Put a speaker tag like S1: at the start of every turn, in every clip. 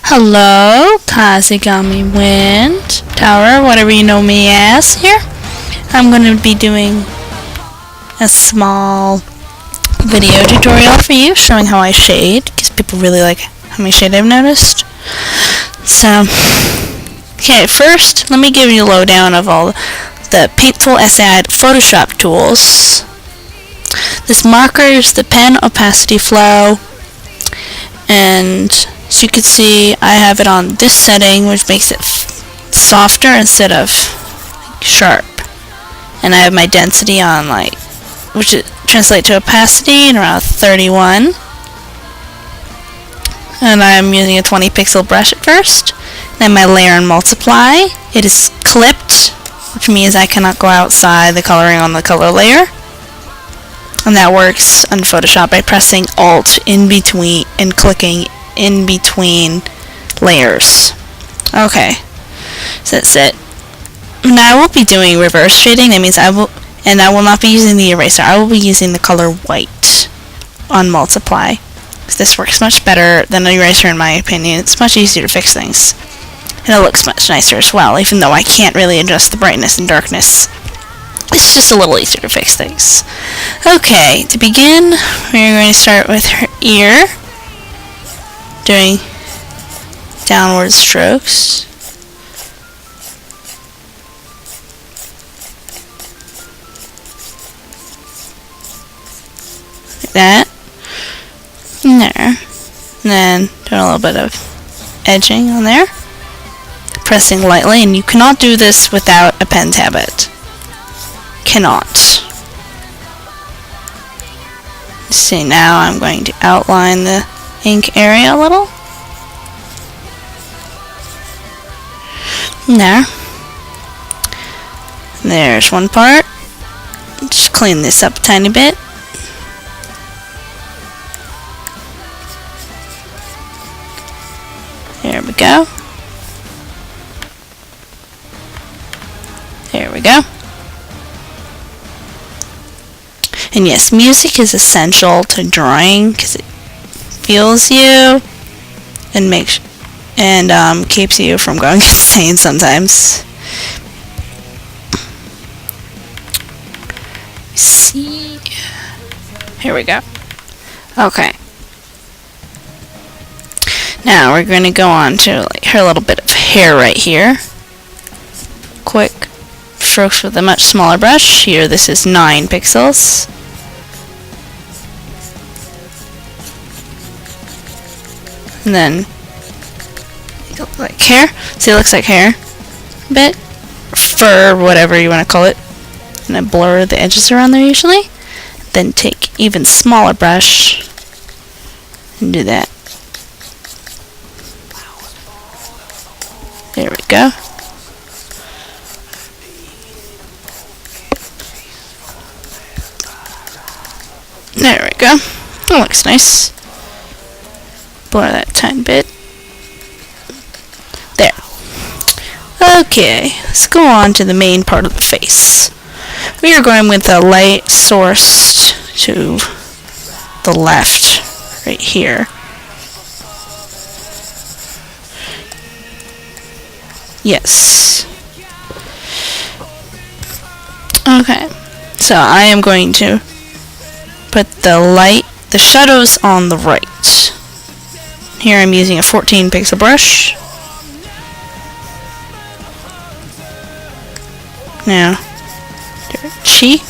S1: Hello, Kazigami Wind Tower, whatever you know me as here. I'm going to be doing a small video tutorial for you showing how I shade, because people really like how many shade I've noticed. So, okay, first let me give you a lowdown of all the Paintful SAI Photoshop tools. This marker is the pen opacity flow, and as you can see, I have it on this setting, which makes it softer instead of sharp. And I have my density on which translates to opacity in around 31. And I'm using a 20 pixel brush at first. Then my layer and multiply. It is clipped, which means I cannot go outside the coloring on the color layer. And that works on Photoshop by pressing Alt in between and clicking in between layers. Okay, so that's it. Now I will be doing reverse shading. That means I will not be using the eraser. I will be using the color white on multiply. This works much better than an eraser in my opinion. It's much easier to fix things. And it looks much nicer as well, even though I can't really adjust the brightness and darkness. It's just a little easier to fix things. Okay, to begin, we're going to start with her ear, doing downward strokes. Like that. And there. And then doing a little bit of edging on there. Pressing lightly, and you cannot do this without a pen tablet. Cannot. See, now I'm going to outline the ink area a little. There. There's one part. Just clean this up a tiny bit. There we go. There we go. And yes, music is essential to drawing because it feels you and keeps you from going insane sometimes. See, here we go. Okay. Now we're going to go on to her little bit of hair right here. Quick strokes with a much smaller brush. Here, this is 9 pixels. And then like hair. See, it looks like hair a bit. Fur, whatever you want to call it. And I blur the edges around there usually. Then take even smaller brush and do that. There we go. There we go. That looks nice. Blur that tiny bit. There. Okay, let's go on to the main part of the face. We are going with a light sourced to the left, right here. Yes. Okay, so I am going to put the shadows on the right. Here I'm using a 14 pixel brush. Now, cheek.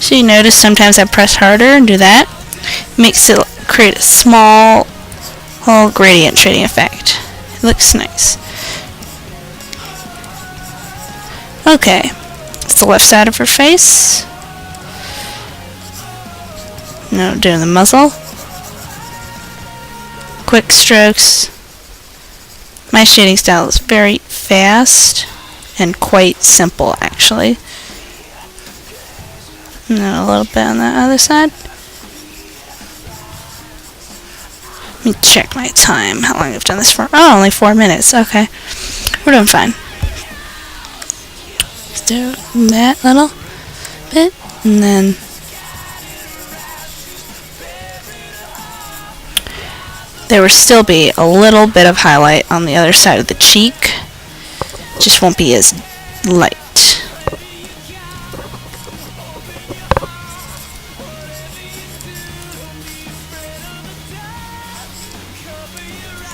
S1: So you notice sometimes I press harder and do that. Makes it create a small gradient shading effect. It looks nice. Okay, it's the left side of her face. Now doing the muzzle. Quick strokes. My shading style is very fast and quite simple actually. Now a little bit on the other side. Let me check my time, how long I've done this for. Oh, only 4 minutes. Okay, we're doing fine. Let's do that little bit, and then there will still be a little bit of highlight on the other side of the cheek. Just won't be as light.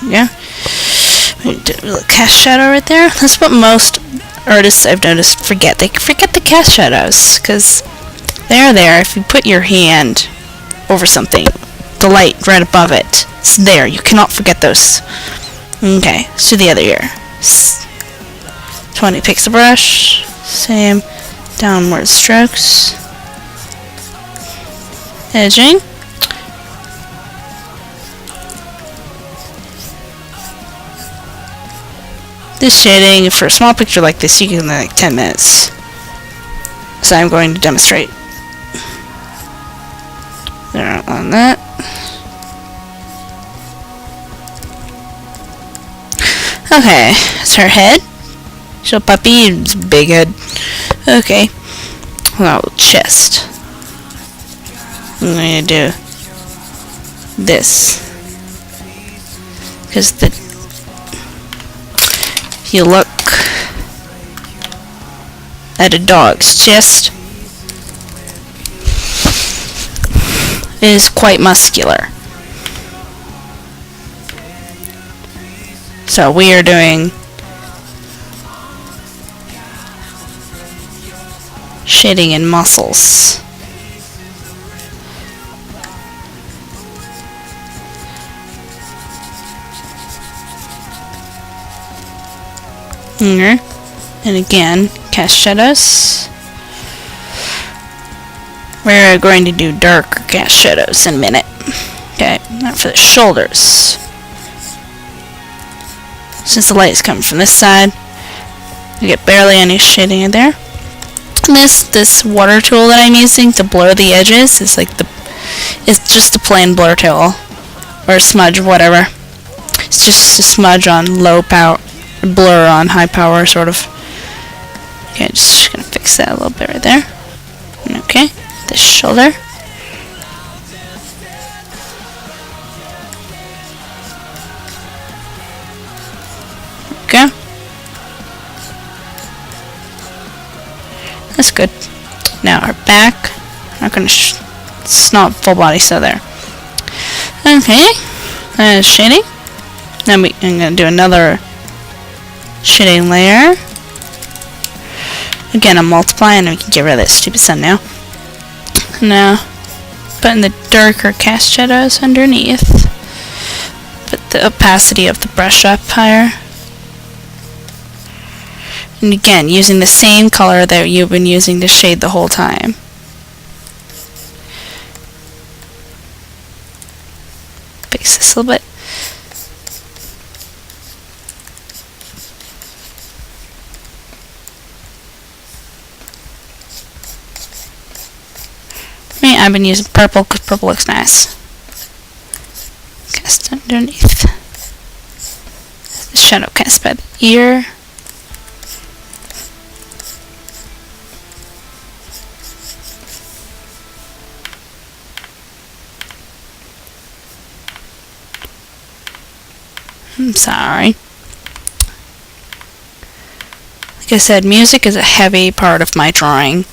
S1: Yeah. Do a little cast shadow right there. That's what most artists I've noticed forget. They forget the cast shadows because they're there. If you put your hand over something, the light right above it, it's there. You cannot forget those. Okay, let's do the other ear. 20 pixel brush. Same downward strokes. Edging. This shading, for a small picture like this, you can do like 10 minutes. So I'm going to demonstrate. There on that. Okay, it's her head. She's a puppy, it's a big head. Okay. Now, chest. I'm going to do this. Because if you look at a dog's chest, it is quite muscular. So we are doing shading in muscles. Here. And again, cast shadows. We're going to do darker cast shadows in a minute. Okay, now for the shoulders. Since the light is coming from this side, you get barely any shading in there. And this water tool that I'm using to blur the edges is it's just a plain blur tool or smudge, whatever. It's just a smudge on low power, blur on high power, sort of. Okay, just gonna fix that a little bit right there. Okay, the shoulder. Okay. That's good. Now our back. I'm not gonna it's not full body, so there. Okay. Shading. Then I'm gonna do another shading layer. Again, I'm multiplying, and we can get rid of that stupid sun now. Now, putting the darker cast shadows underneath. Put the opacity of the brush up higher. And again, using the same color that you've been using to shade the whole time. Fix this a little bit. I've been using purple because purple looks nice. Cast underneath. The shadow cast by the ear. I'm sorry. Like I said, music is a heavy part of my drawing.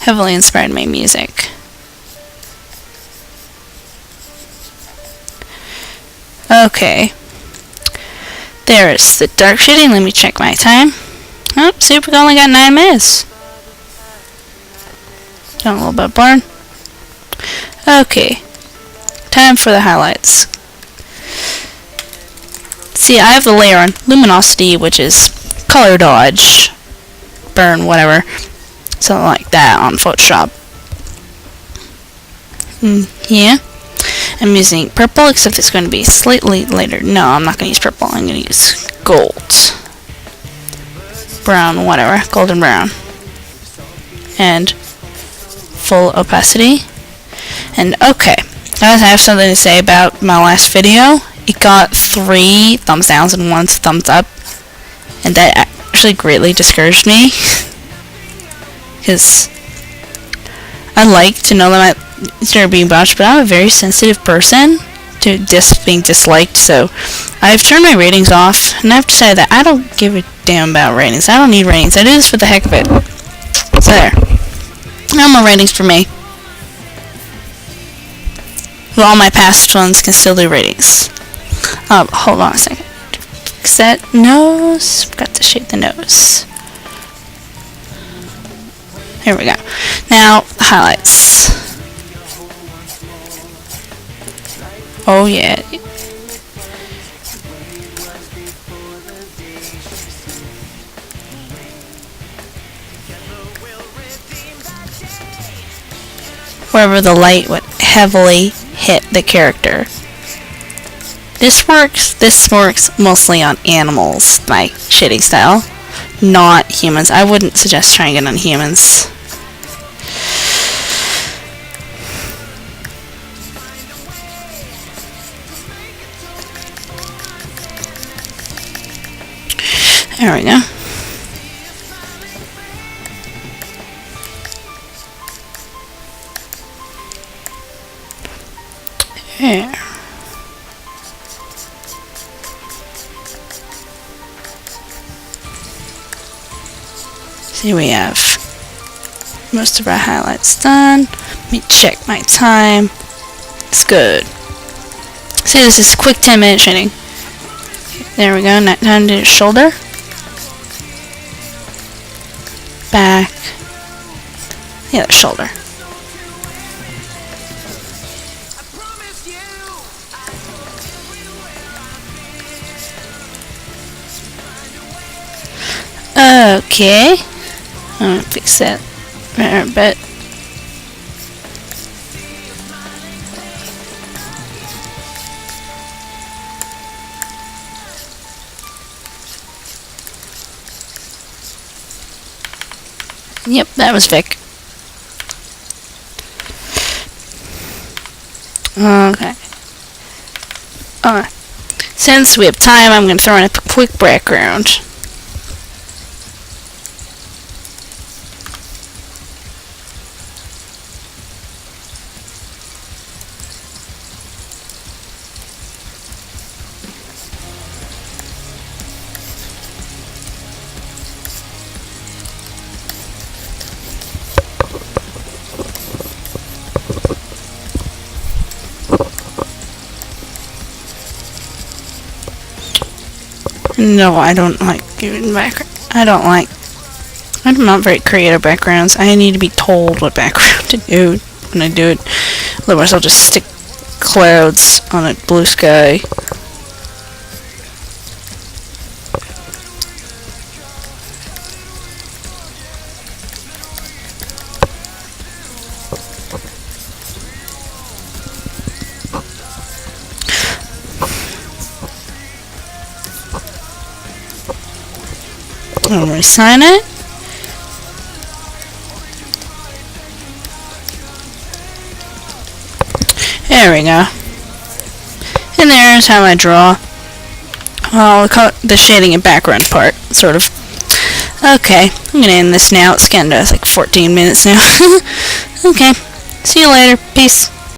S1: Heavily inspired my music. Okay. There's the dark shading. Let me check my time. Oh, see, we've only got 9 minutes. Got a little bit of blur. Okay. Time for the highlights. See, I have the layer on luminosity, which is color dodge, burn, whatever. Something like that on Photoshop. Yeah. I'm using purple, except it's going to be slightly lighter. No, I'm not going to use purple. I'm going to use gold. Brown, whatever. Golden brown. And full opacity. And okay. I have something to say about my last video. It got 3 thumbs downs and 1 thumbs up. And that actually greatly discouraged me. Because I like to know that my are being botched, but I'm a very sensitive person to being disliked, so I've turned my ratings off, and I've decided that I don't give a damn about ratings. I don't need ratings. I do this for the heck of it. So there. No more ratings for me. Well, all my past ones can still do ratings. Hold on a second. Fix that nose. Forgot to shade the nose. Here we go. Now, highlights. Oh yeah. Wherever the light would heavily hit the character. This works mostly on animals, my shading style, not humans. I wouldn't suggest trying it on humans. There we go. There. See, we have most of our highlights done. Let me check my time. It's good. See, this is quick 10-minute shading. There we go. Now time to do shoulder. Back. The other shoulder. Okay. I'm gonna fix that right a bit. Yep, that was Vic. Okay. Since we have time, I'm going to throw in a quick background. No, I don't like giving background. I'm not very creative backgrounds. I need to be told what background to do when I do it. Otherwise, I'll just stick clouds on a blue sky. I'll resign it. There we go. And there's how I draw the shading and background part, sort of. Okay, I'm gonna end this now. It's getting to like 14 minutes now. Okay, see you later. Peace.